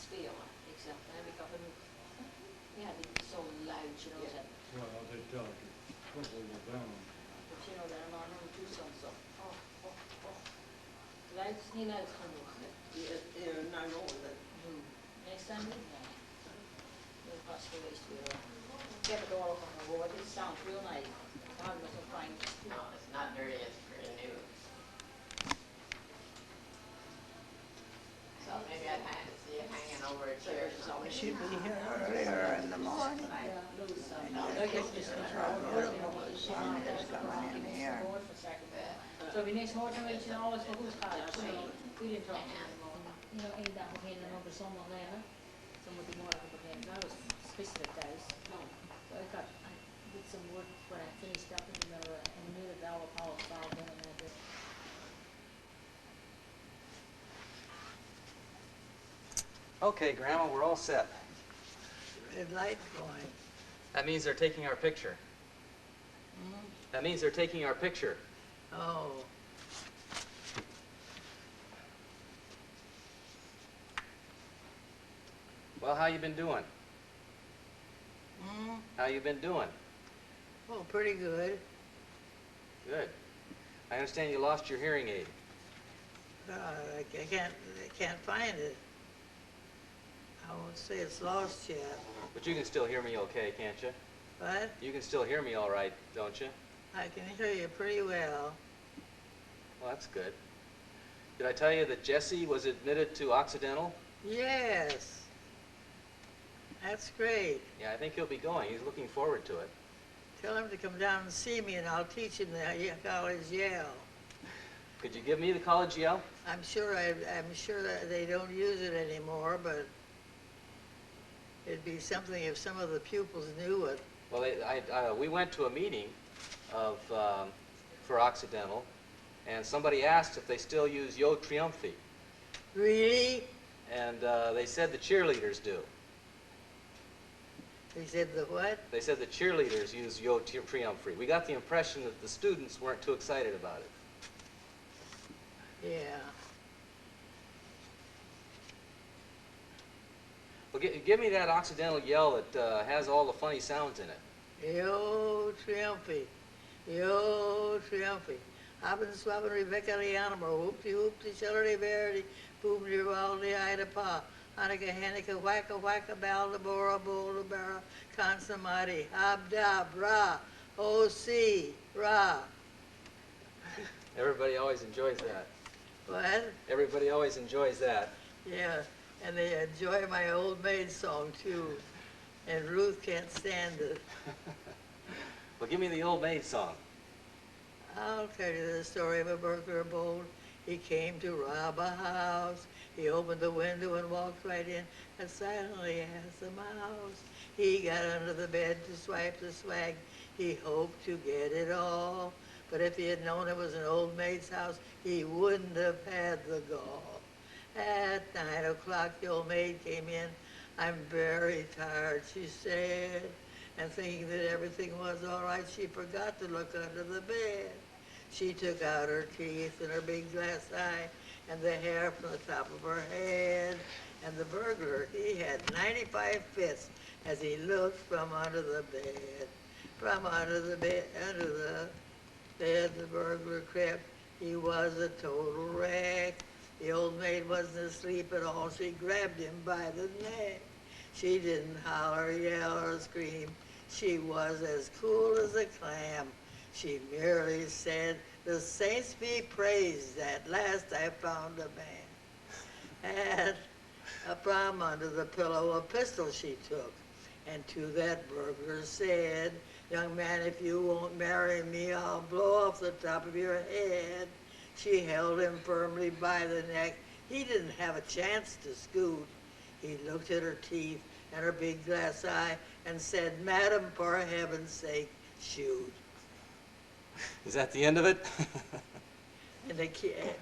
spela, liksom. När vi kom hem, vi hade inte så loud, you know, sen. Well, they tell it to hold down. But you know, there are no two sons, so, Luid, niet luid genoeg. Nou, no, that. Next time, no. Dat was geweest weer. Ik heb het oorlog al gehoord, it sounds real nice. We hadden nog een fijn. No, it's not dirty, it's pretty new. So maybe I'd see it hanging over a chair or something. We should be here earlier in the morning. So wie niks hoort, dan weet je alles wat goed gaat. We didn't talk to him. You know, één dag beginnen en op de zondag leggen. Dan moet ik morgen beginnen. Nou, dat was gisteren thuis. So I did some work when I finished up in the knew that our power solved and I did. Okay, Grandma, we're all set. Red light going. That means they're taking our picture. That means they're taking our picture. Oh. Well, how you been doing? How you been doing? Oh, pretty good. Good. I understand you lost your hearing aid. I can't find it. I won't say it's lost yet. But you can still hear me okay, can't you? But You can still hear me all right, don't you? I can hear you pretty well. Well, that's good. Did I tell you that Jesse was admitted to Occidental? Yes. That's great. Yeah, I think he'll be going. He's looking forward to it. Tell him to come down and see me and I'll teach him the college yell. Could you give me the college yell? I'm sure that they don't use it anymore, but it'd be something if some of the pupils knew it. Well, we went to a meeting for Occidental, and somebody asked if they still use Yo Triumphi. Really? And they said the cheerleaders do. They said the what? They said the cheerleaders use Yo Triumphi. We got the impression that the students weren't too excited about it. Yeah. Well, give me that Occidental yell that has all the funny sounds in it. Yo Triumphi. Yo Triumphi. Haben swaben Rebecca Lianamor, whoopty whoopty, celery verity, boom Rivaldi, Ida Pa, Hanukkah, Hanukkah, wacka wacka, Baldabora, Boldabara, Consummati, Abdab, Ra, O.C., Ra. Everybody always enjoys that. What? Everybody always enjoys that. Yeah, and they enjoy my old maid song too. And Ruth can't stand it. Well, give me the old maid song. I'll tell you the story of a burglar bold. He came to rob a house. He opened the window and walked right in as silently as a mouse. He got under the bed to swipe the swag. He hoped to get it all. But if he had known it was an old maid's house, he wouldn't have had the gall. At 9 o'clock, the old maid came in. I'm very tired, she said. And thinking that everything was all right, she forgot to look under the bed. She took out her teeth and her big glass eye and the hair from the top of her head. And the burglar, he had 95 fists as he looked from under the bed. From under the bed, the burglar crept. He was a total wreck. The old maid wasn't asleep at all. She grabbed him by the neck. She didn't holler, yell, or scream. She was as cool as a clam. She merely said, "The saints be praised, at last I found a man." And from under the pillow a pistol she took, and to that burglar said, "Young man, if you won't marry me, I'll blow off the top of your head." She held him firmly by the neck. He didn't have a chance to scoot. He looked at her teeth and her big glass eye and said, "Madam, for heaven's sake, shoot." Is that the end of it? And the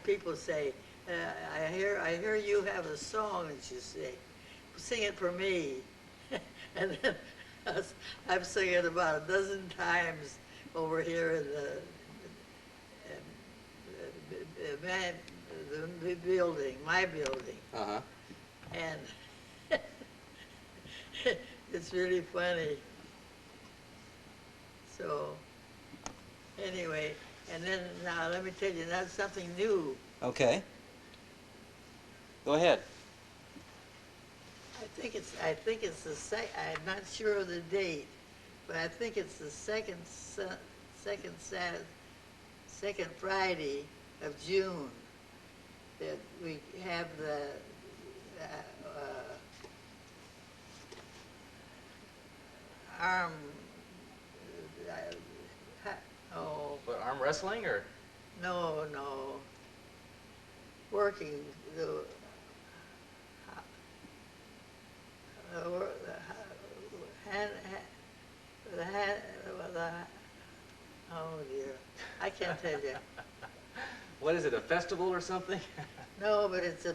people say, I hear you have a song that you sing. Sing it for me." And then I've sung it about a dozen times over here in the building, my building. Uh-huh. And It's really funny. So, anyway, and then now let me tell you, that's something new. Okay. Go ahead. I think it's I'm not sure of the date, but I think it's the second Friday of June that we have the arm. Oh What, arm wrestling or? no, working the. Hand, oh dear, I can't tell you. What is it, a festival or something? No, but it's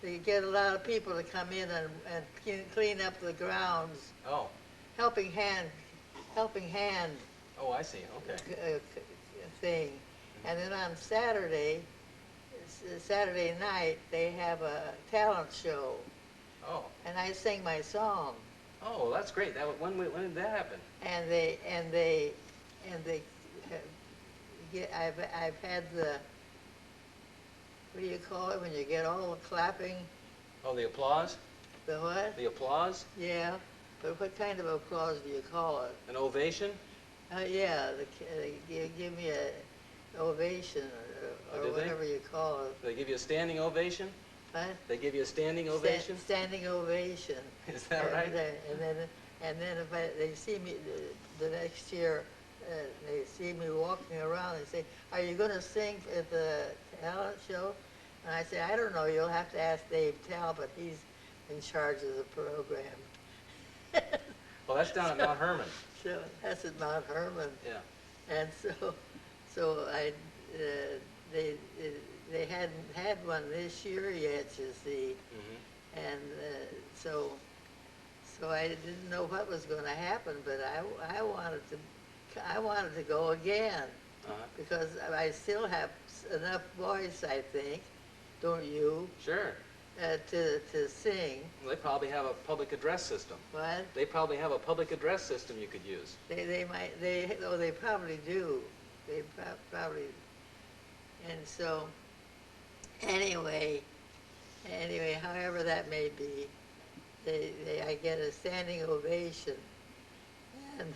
they get a lot of people to come in and clean up the grounds, Oh, helping hand oh, I see, okay. Thing. And then on Saturday night, they have a talent show, Oh, and I sing my song. oh, well, that's great. When did that happen? And they I've had the, what do you call it when you get all the clapping? Oh, the applause? The what? The applause? Yeah, but what kind of applause do you call it? An ovation? Yeah, they give me a ovation Oh, or did they? whatever you call it. They give you a standing ovation? What? They give you a standing ovation? Standing ovation. Is that right? And then if they see me the next year, they see me walking around, they say, "Are you going to sing at the talent show?" And I say, "I don't know. You'll have to ask Dave Talbot. He's in charge of the program." Well, that's down at Mount Herman. So that's at Mount Herman. Yeah. And so they hadn't had one this year yet, you see. Mm-hmm. And so I didn't know what was going to happen, but I wanted to go again Uh-huh. because I still have enough voice, I think, don't you, Sure. to sing. Well, they probably have a public address system. What? They probably have a public address system you could use. They probably do. They probably. And so anyway, however that may be, I get a standing ovation, and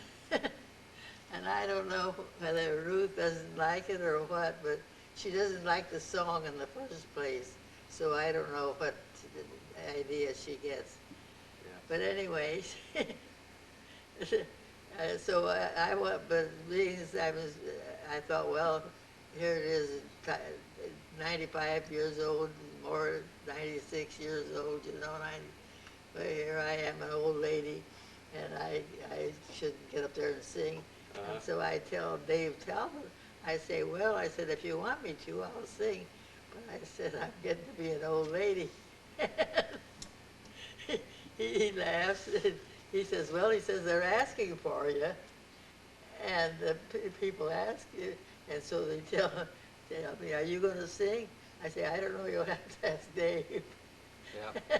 and I don't know whether Ruth doesn't like it or what, but she doesn't like the song in the first place, so I don't know what idea she gets. Yeah. But anyway, so I went, but being as I thought, well, here it is, 95 years old, or 96 years old, you know, but here I am, an old lady, and I should get up there and sing. Uh-huh. And so I tell Dave Talbot, I say, well, I said, if you want me to, I'll sing. But I said, I'm getting to be an old lady. He laughs. And he says, well, he says, they're asking for you. And the people ask you, and so they tell me, are you going to sing? I say, I don't know, you'll have to ask Dave. Yeah.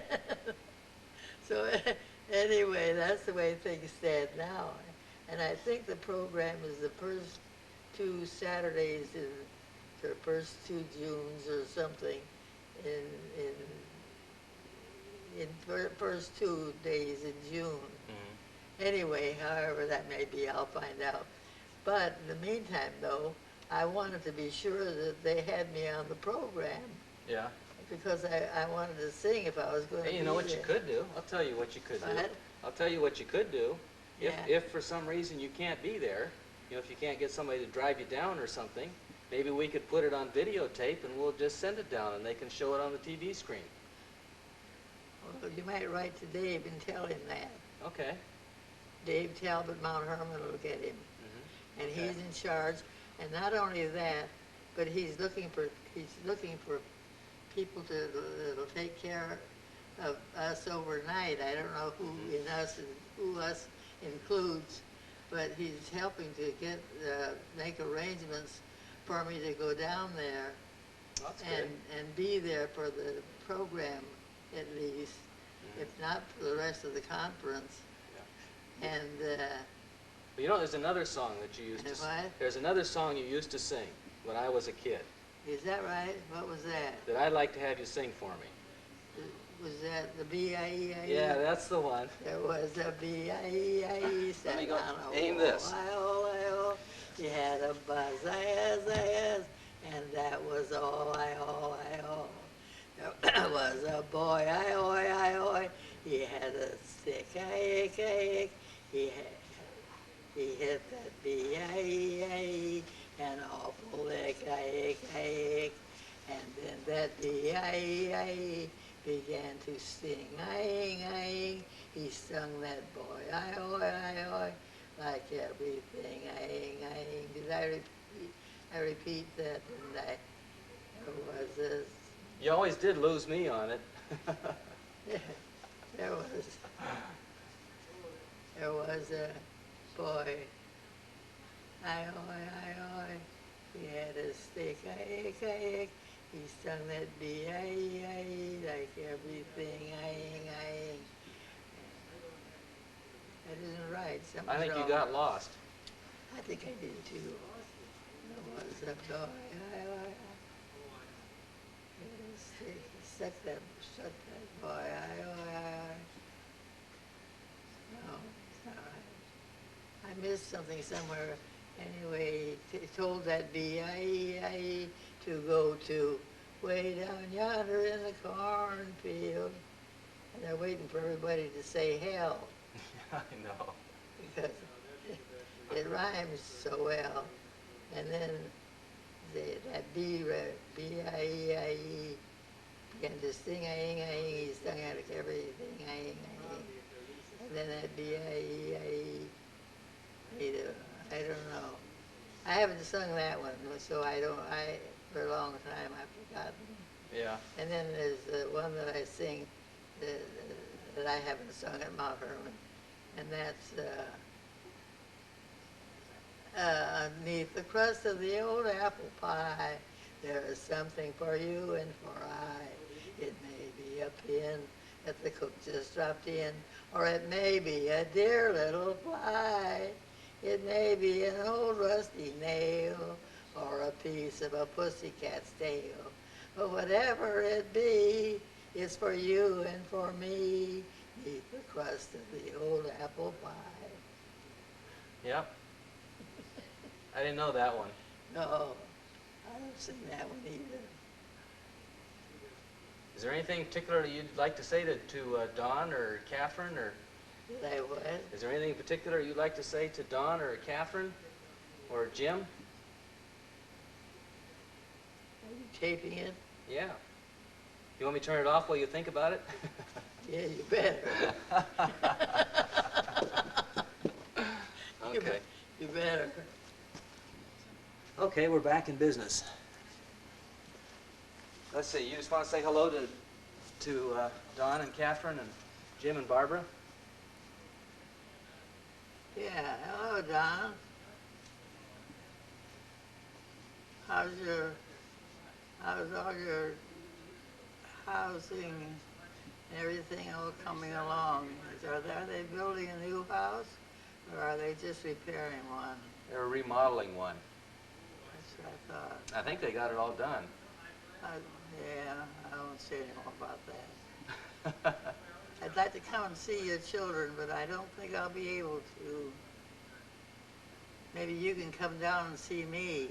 So anyway, that's the way things stand now. And I think the program is the first 2 Saturdays or first 2 Junes or something in first 2 days in June. Mm-hmm. Anyway, however that may be, I'll find out. But in the meantime, though, I wanted to be sure that they had me on the program Yeah. because I wanted to sing if I was going to Hey, be you know what you there. could do? I'll tell you what you could do. What? I'll tell you what you could do. Yeah. If for some reason you can't be there, you know, if you can't get somebody to drive you down or something, maybe we could put it on videotape and we'll just send it down and they can show it on the TV screen. Well, you might write to Dave and tell him that. Okay. Dave Talbot, Mount Herman will get him. Mm-hmm. And Okay. he's in charge. And not only that, but he's looking for people that'll take care of us overnight. I don't know who in us and who us includes, but he's helping to make arrangements for me to go down there That's good. and be there for the program at least. if not for the rest of the conference. And But you know, there's another song that you used to sing. What? There's another song you used to sing when I was a kid is that right? What was that? that I'd like to have you sing for me. Was that the B-I-E-I-E? Yeah, that's the one. There was a B-I-E-I-E, Let me go sat on a aim wall, this. I-oh. He had a buzz, I-yes, and that was all, I-oh. There was a boy, I-oh. He had a stick, I-ache. He hit that B-I-E-I-E, an awful lick, I-ache. And then that B-I-E-I-E began to sting, I-ing. He stung that boy, I-oh, like everything, I-ing. Did I repeat? I repeat that, didn't I? There was this, You always did lose me on it. there was a boy, I-oh. He had a stick, I-ache. He sung that B-I-E-I-E, like everything, I-ing. That isn't right. I Something's think you wrong. got lost. I think I did too. There was a boy, I-oh. He had a stick, he stuck that boy, I-oh. No, it's not right. I missed something somewhere. Anyway, he told that B-I-E-I-E to go to way down yonder in the cornfield. And they're waiting for everybody to say hell I know. because it rhymes so well. And then that B-I-E-I-E began to sing, I-ing. He sung out everything, I-ing. And then that B-I-E-I-E made a, I don't know. I haven't sung that one, so for a long time I've forgotten. Yeah. And then there's the one that I sing that I haven't sung at Mount Hermon, and that's underneath the crust of the old apple pie, there is something for you and for I. It may be a pin that the cook just dropped in, or it may be a dear little fly. It may be an old rusty nail, or a piece of a pussycat's tail. But whatever it be, it's for you and for me, neath the crust of the old apple pie. Yep. I didn't know that one. No, I don't sing that one either. Is there anything particular you'd like to say to Dawn or Catherine, or Did I what? is there anything particular you'd like to say to Dawn or Catherine or Jim? Are you taping it? Yeah. You want me to turn it off while you think about it? Yeah, you better. Okay. You better. Okay, we're back in business. Let's see, you just want to say hello to Dawn and Catherine and Jim and Barbara? Yeah, hello, Don. How's all your housing and everything all coming along? Are they building a new house, or are they just repairing one? They're remodeling one. That's what I thought. I think they got it all done. Yeah, I won't say any more about that. I'd like to come and see your children, but I don't think I'll be able to. Maybe you can come down and see me.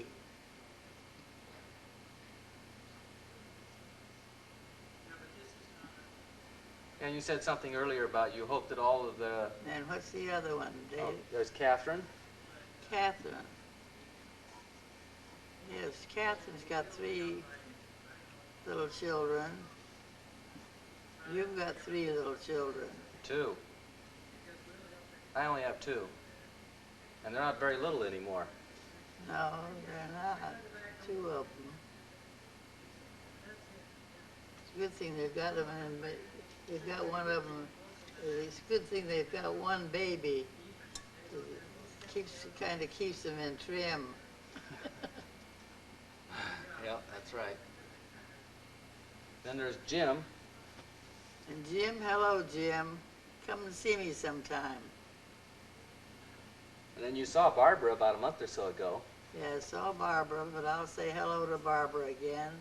And you said something earlier about you hope that all of the... And what's the other one, Dave? Oh, there's Catherine. Catherine. Yes, Catherine's got 3 little children. You've got 3 little children. 2. I only have 2. And they're not very little anymore. No, they're not. 2 of them. It's a good thing they've got them, and they've got one of them. It's a good thing they've got one baby. It kind of keeps them in trim. Yeah, that's right. Then there's Jim. And Jim, hello, Jim. Come and see me sometime. And then you saw Barbara about a month or so ago. Yeah, I saw Barbara, but I'll say hello to Barbara again,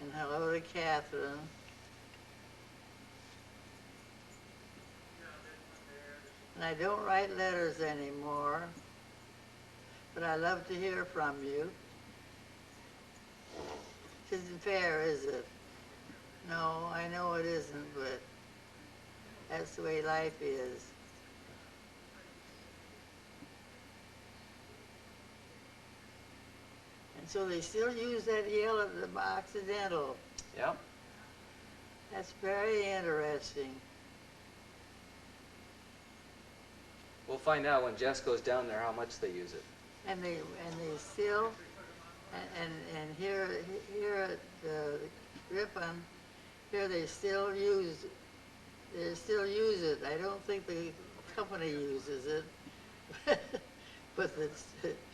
and hello to Catherine. And I don't write letters anymore, but I love to hear from you. It isn't fair, is it? No, I know it isn't, but that's the way life is. And so they still use that yell at the Occidental. Yep. That's very interesting. We'll find out when Jess goes down there how much they use it. And they still, and here at Ripon, here they still use it. I don't think the company uses it, but the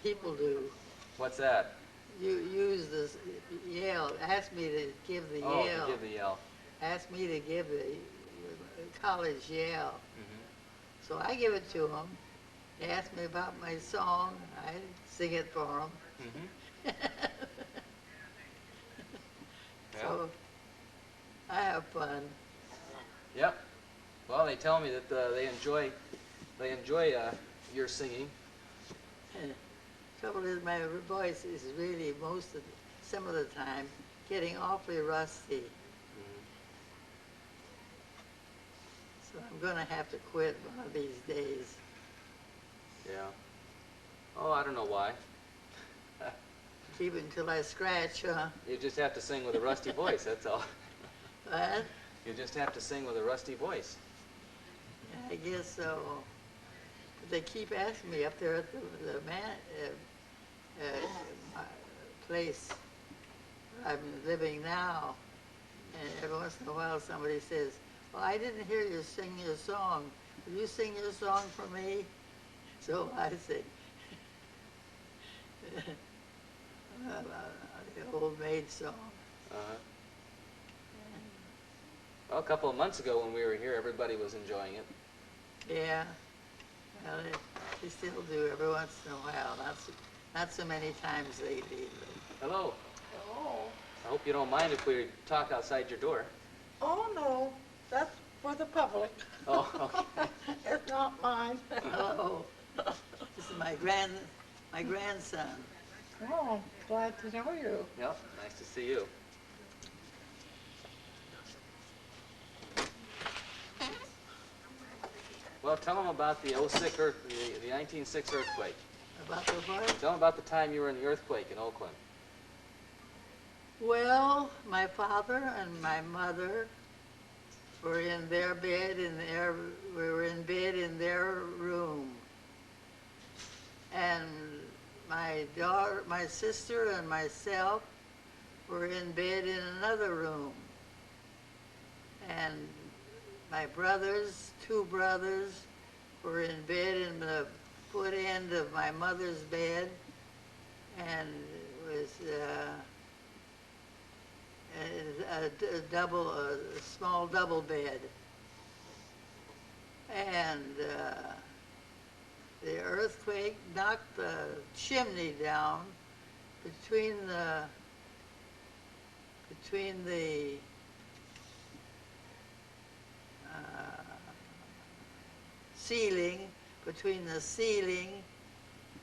people do. What's that? You use this yell. Ask me to give the Oh, yell. to give the yell. Ask me to give the college yell. Mm-hmm. So I give it to them. They ask me about my song. I sing it for them. Mm-hmm. So I have fun. Yep. Well, they tell me that they enjoy your singing. Trouble is, my voice is really some of the time getting awfully rusty. Mm-hmm. So I'm going to have to quit one of these days. Yeah. Oh, I don't know why. Keep it until I scratch, huh? You just have to sing with a rusty voice, that's all. What? You just have to sing with a rusty voice. I guess so. But they keep asking me up there at the place where I'm living now. And every once in a while somebody says, well, I didn't hear you sing your song. Will you sing your song for me? So I say, the old maid song. Uh-huh. Well, a couple of months ago when we were here, everybody was enjoying it. Yeah. Well, they still do every once in a while. Not so many times lately. Hello. Oh, I hope you don't mind if we talk outside your door. oh no, that's for the public. Oh, okay. It's not mine. Oh, this is my grandson. Oh, glad to know you. Yep, nice to see you. Well, tell them about the 1906 earthquake. About the what? Tell them about the time you were in the earthquake in Oakland. Well, my father and my mother were in their bed we were in bed in their room. And my sister and myself were in bed in another room. And my two brothers, were in bed in the foot end of my mother's bed, and it was a small double bed. And the earthquake knocked the chimney down between the ceiling, between the ceiling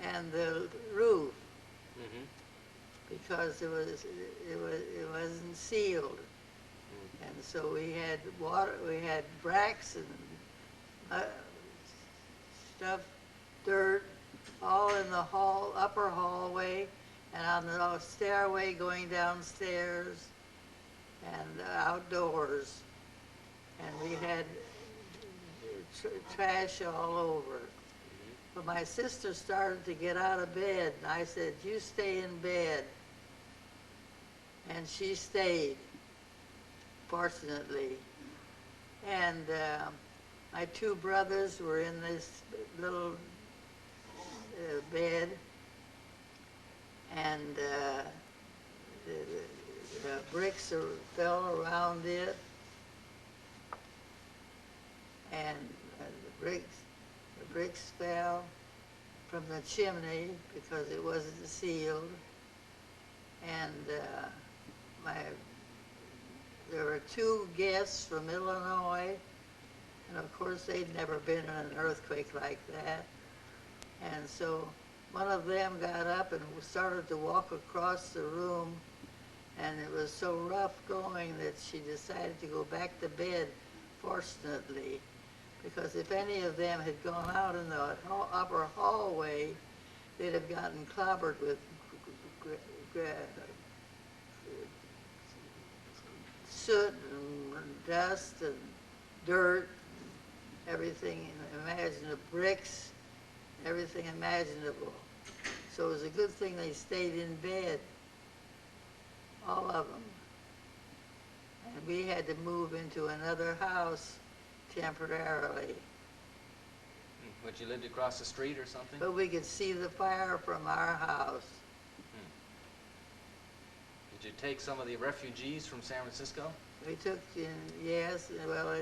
and the roof, Mm-hmm. because it wasn't sealed. And so we had bracks and stuff, dirt, all in the upper hallway, and on the stairway going downstairs, and outdoors. And we had trash all over. But my sister started to get out of bed, and I said, you stay in bed. And she stayed, fortunately. And my two brothers were in this little bed, and the bricks fell around it. and the bricks fell from the chimney because it wasn't sealed, and there were 2 guests from Illinois, and of course they'd never been in an earthquake like that, and so one of them got up and started to walk across the room, and it was so rough going that she decided to go back to bed, fortunately, because if any of them had gone out in the upper hallway, they'd have gotten clobbered with soot and dust and dirt, everything imaginable, bricks, everything imaginable. So it was a good thing they stayed in bed, all of them. And we had to move into another house temporarily. But you lived across the street or something? But we could see the fire from our house. Did you take some of the refugees from San Francisco? We took in, yes, well,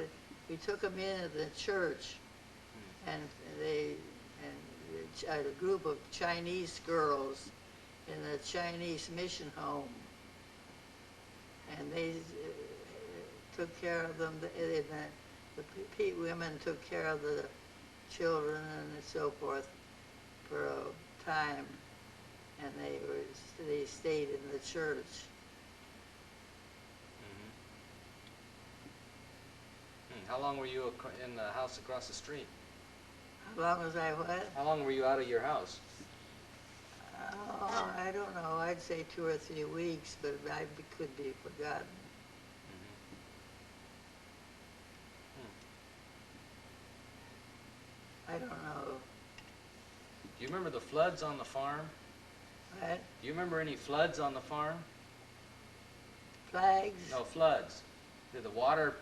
we took them in at the church, and a group of Chinese girls in a Chinese mission home, and they took care of them. The women took care of the children and so forth for a time, and they stayed in the church. How long were you in the house across the street? How long was I what? How long were you out of your house? Oh, I don't know. I'd say 2 or 3 weeks, but I could be forgotten. I don't know. Do you remember the floods on the farm? What? Do you remember any floods on the farm? Flags? No, floods. Did the water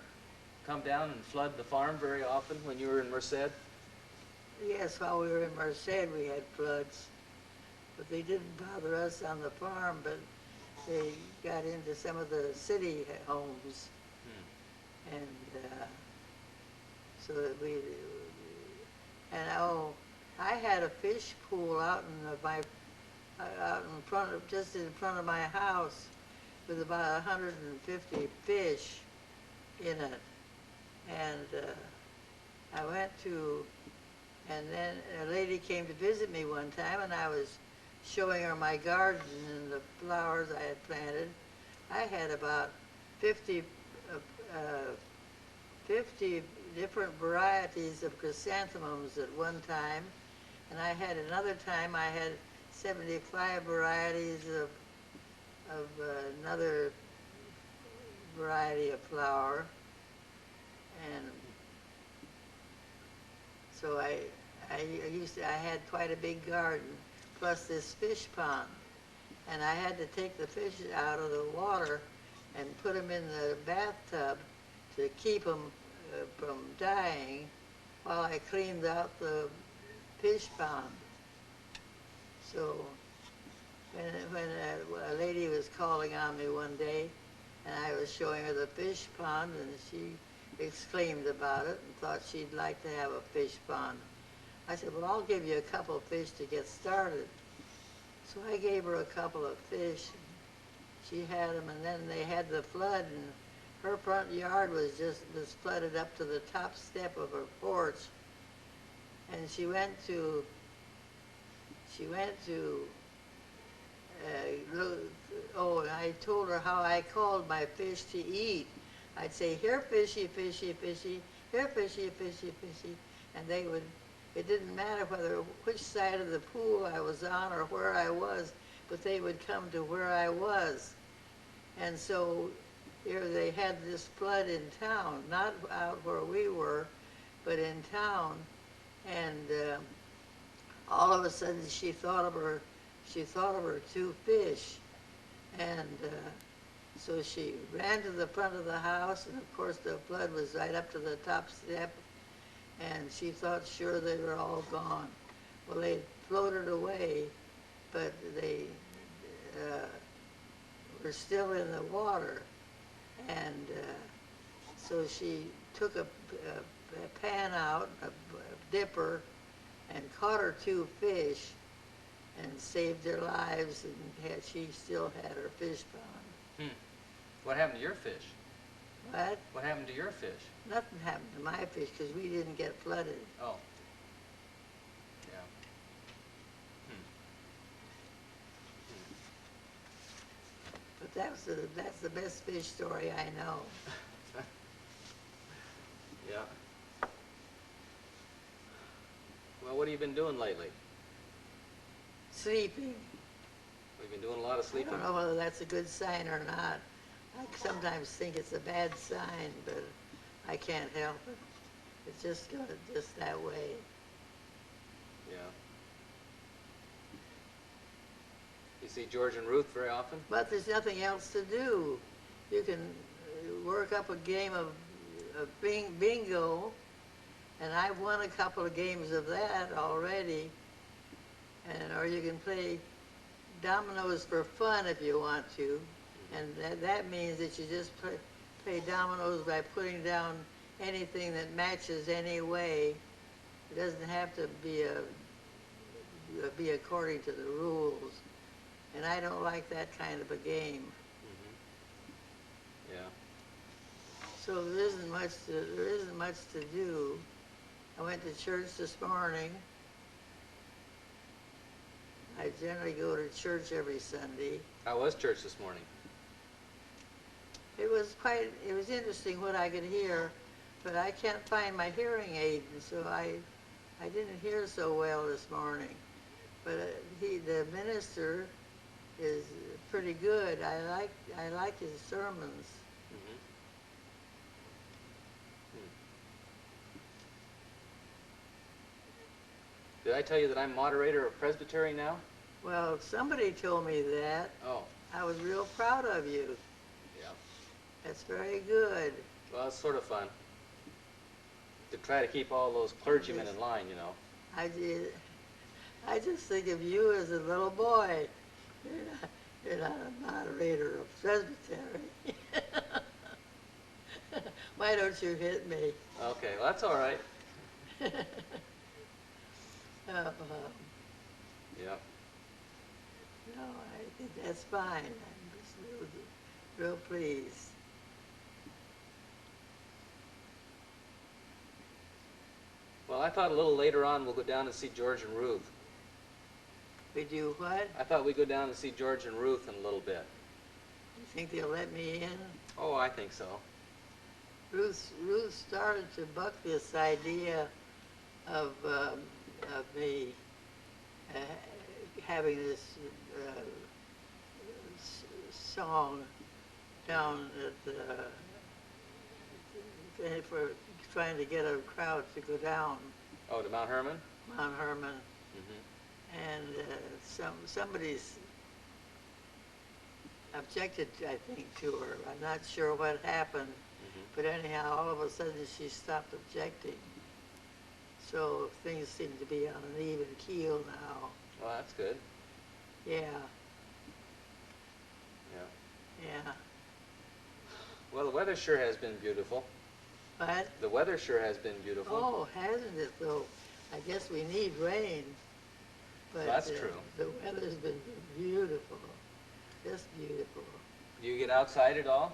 come down and flood the farm very often when you were in Merced? Yes, while we were in Merced, we had floods. But they didn't bother us on the farm, but they got into some of the city homes. And so that I had a fish pool out in front of, just in front of my house, with about 150 fish in it. And I went to, and then a lady came to visit me one time, and I was showing her my garden and the flowers I had planted. I had about 50 different varieties of chrysanthemums at one time, and I had another time I had 75 varieties of another variety of flower, and so I had quite a big garden, plus this fish pond, and I had to take the fish out of the water and put them in the bathtub to keep them from dying while I cleaned out the fish pond. So when a lady was calling on me one day, and I was showing her the fish pond, and she exclaimed about it and thought she'd like to have a fish pond. I said, well, I'll give you a couple of fish to get started. So I gave her a couple of fish. She had them, and then they had the flood, and her front yard was flooded up to the top step of her porch. And she went to and I told her how I called my fish to eat. I'd say, here, fishy, fishy, fishy, here, fishy, fishy, fishy. And they would, it didn't matter which side of the pool I was on or where I was, but they would come to where I was. And so here they had this flood in town, not out where we were, but in town. And all of a sudden she thought of her 2 fish. And so she ran to the front of the house, and of course the flood was right up to the top step, and she thought sure they were all gone. Well, they floated away, but they were still in the water. And so she took a pan out, a dipper, and caught her 2 fish and saved their lives, and she still had her fish pond. What happened to your fish? What? What happened to your fish? Nothing happened to my fish because we didn't get flooded. Oh. Yeah. But that's the best fish story I know. Yeah. Well, what have you been doing lately? Sleeping. We've been doing a lot of I sleeping. don't know whether that's a good sign or not. I sometimes think it's a bad sign, but I can't help it. It's just good, just that way. Yeah. You see George and Ruth very often? But there's nothing else to do. You can work up a game of bingo, and I've won a couple of games of that already. Or you can play dominoes for fun if you want to, and that means that you just play dominoes by putting down anything that matches any way. It doesn't have to be according to the rules, and I don't like that kind of a game. Yeah. So there isn't much to do. I went to church this morning. I generally go to church every Sunday. How was church this morning? It was interesting what I could hear, but I can't find my hearing aid, and so I didn't hear so well this morning. But the minister is pretty good. I like his sermons. Did I tell you that I'm moderator of Presbytery now? Well, somebody told me that. Oh. I was real proud of you. Yeah. That's very good. Well, it's sort of fun to try to keep all those clergymen in line, you know. I just think of you as a little boy. You're not a moderator of Presbytery. Why don't you hit me? Okay, well, that's all right. Yeah. No, I think that's fine. I'm just real pleased. Well, I thought a little later on we'll go down and see George and Ruth. We do what? I thought we'd go down and see George and Ruth in a little bit. You think they'll let me in? Oh, I think so. Ruth started to buck this idea of me having this song down at for trying to get a crowd to go down Oh, to Mount Herman? Mount Herman, Mm-hmm. and somebody's objected, I think, to her. I'm not sure what happened, but anyhow, all of a sudden she stopped objecting. So things seem to be on an even keel now. Well, that's good. Yeah, Yeah. yeah. Well, the weather sure has been beautiful. But, The weather sure has been beautiful. oh, hasn't it though? I guess we need rain. But That's true. The weather's been beautiful, just beautiful. Do you get outside at all?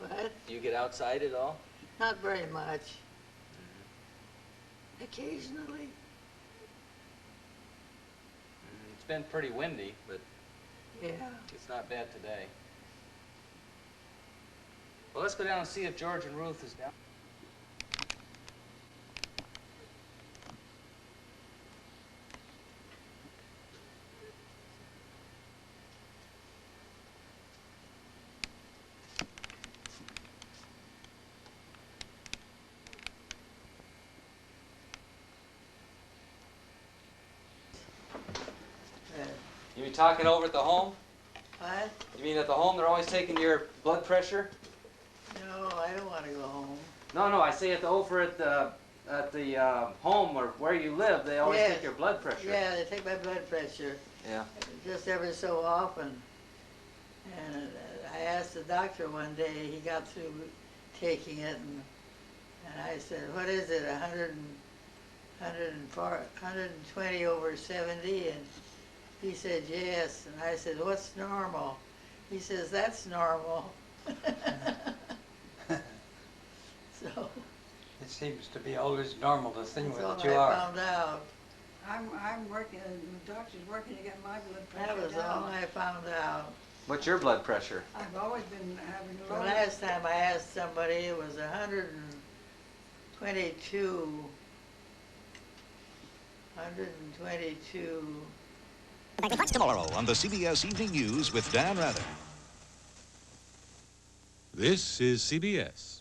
But Do you get outside at all? not very much. Occasionally. It's been pretty windy, but Yeah. it's not bad today. Well, let's go down and see if George and Ruth is down. You be talking over at the home? What? You mean at the home they're always taking your blood pressure? No, I don't want to go home. No, I say over at the home or where you live, they always Yes. take your blood pressure. Yeah, they take my blood pressure Yeah. just every so often. And I asked the doctor one day, he got through taking it, And I said, what is it, 120 over 70? And he said, yes. And I said, what's normal? He says, that's normal. So, It seems to be always normal to think that's all that you I are. found out. I'm working, the doctor's working to get my blood That pressure was all down. I found out. What's your blood pressure? I've always been having The low. last time I asked somebody, it was 122. 122. Tomorrow on the CBS Evening News with Dan Rather. This is CBS.